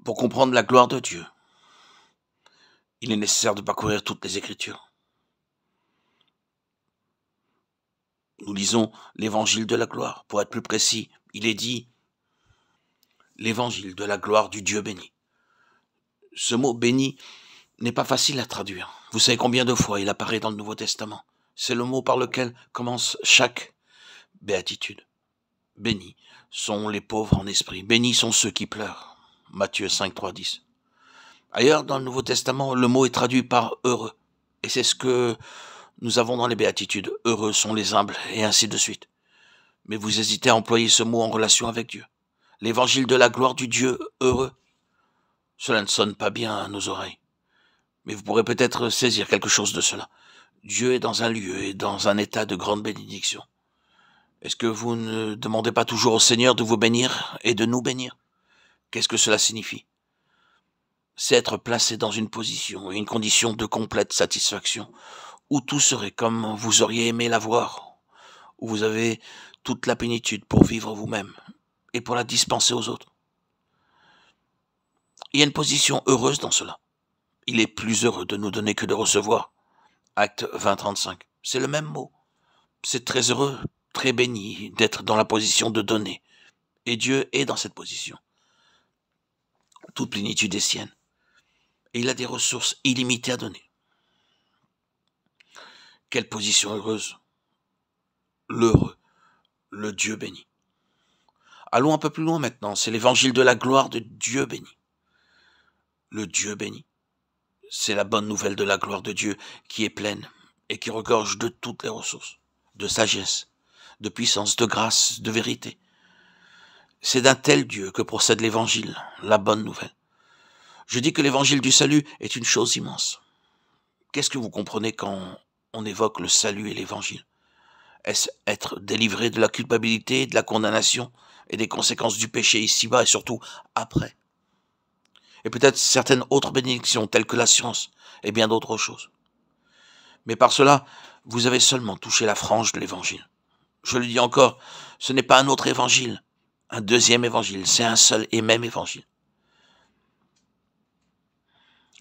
Pour comprendre la gloire de Dieu, il est nécessaire de parcourir toutes les Écritures. Nous lisons l'évangile de la gloire. Pour être plus précis, il est dit l'évangile de la gloire du Dieu béni. Ce mot béni n'est pas facile à traduire. Vous savez combien de fois il apparaît dans le Nouveau Testament? C'est le mot par lequel commence chaque béatitude. Bénis sont les pauvres en esprit. Bénis sont ceux qui pleurent. Matthieu 5, 3, 10. Ailleurs, dans le Nouveau Testament, le mot est traduit par heureux. Et c'est ce que nous avons dans les béatitudes. Heureux sont les humbles, et ainsi de suite. Mais vous hésitez à employer ce mot en relation avec Dieu. L'évangile de la gloire du Dieu heureux. Cela ne sonne pas bien à nos oreilles. Mais vous pourrez peut-être saisir quelque chose de cela. Dieu est dans un lieu et dans un état de grande bénédiction. Est-ce que vous ne demandez pas toujours au Seigneur de vous bénir et de nous bénir? Qu'est-ce que cela signifie? C'est être placé dans une position et une condition de complète satisfaction, où tout serait comme vous auriez aimé l'avoir, où vous avez toute la plénitude pour vivre vous-même et pour la dispenser aux autres. Il y a une position heureuse dans cela. Il est plus heureux de nous donner que de recevoir. Acte 20, 35. C'est le même mot. C'est très heureux, très béni d'être dans la position de donner. Et Dieu est dans cette position. Toute plénitude est sienne. Et il a des ressources illimitées à donner. Quelle position heureuse! L'heureux, le Dieu béni. Allons un peu plus loin maintenant, c'est l'évangile de la gloire de Dieu béni. Le Dieu béni, c'est la bonne nouvelle de la gloire de Dieu qui est pleine et qui regorge de toutes les ressources, de sagesse, de puissance, de grâce, de vérité. C'est d'un tel Dieu que procède l'évangile, la bonne nouvelle. Je dis que l'évangile du salut est une chose immense. Qu'est-ce que vous comprenez quand on évoque le salut et l'évangile? Est-ce être délivré de la culpabilité, de la condamnation et des conséquences du péché ici-bas et surtout après? Et peut-être certaines autres bénédictions telles que la science et bien d'autres choses. Mais par cela, vous avez seulement touché la frange de l'évangile. Je le dis encore, ce n'est pas un autre évangile, un deuxième évangile, c'est un seul et même évangile.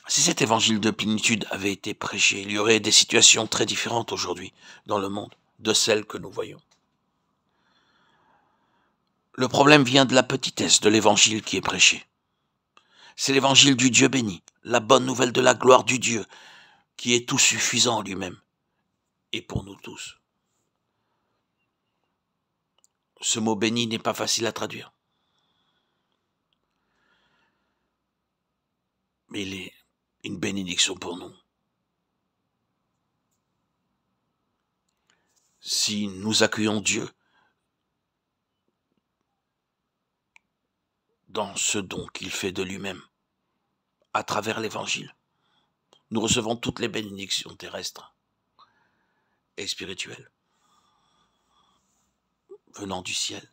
Si cet évangile de plénitude avait été prêché, il y aurait des situations très différentes aujourd'hui dans le monde de celles que nous voyons. Le problème vient de la petitesse de l'évangile qui est prêché. C'est l'évangile du Dieu béni, la bonne nouvelle de la gloire du Dieu, qui est tout suffisant en lui-même, et pour nous tous. Ce mot béni n'est pas facile à traduire. Mais il est une bénédiction pour nous. Si nous accueillons Dieu dans ce don qu'il fait de lui-même, à travers l'évangile, nous recevons toutes les bénédictions terrestres et spirituelles venant du ciel.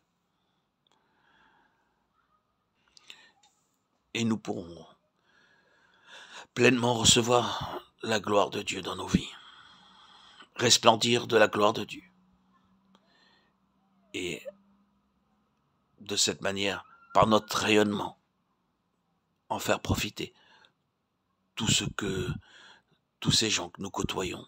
Et nous pourrons pleinement recevoir la gloire de Dieu dans nos vies, resplendir de la gloire de Dieu. Et de cette manière, par notre rayonnement, en faire profiter tous ces gens que nous côtoyons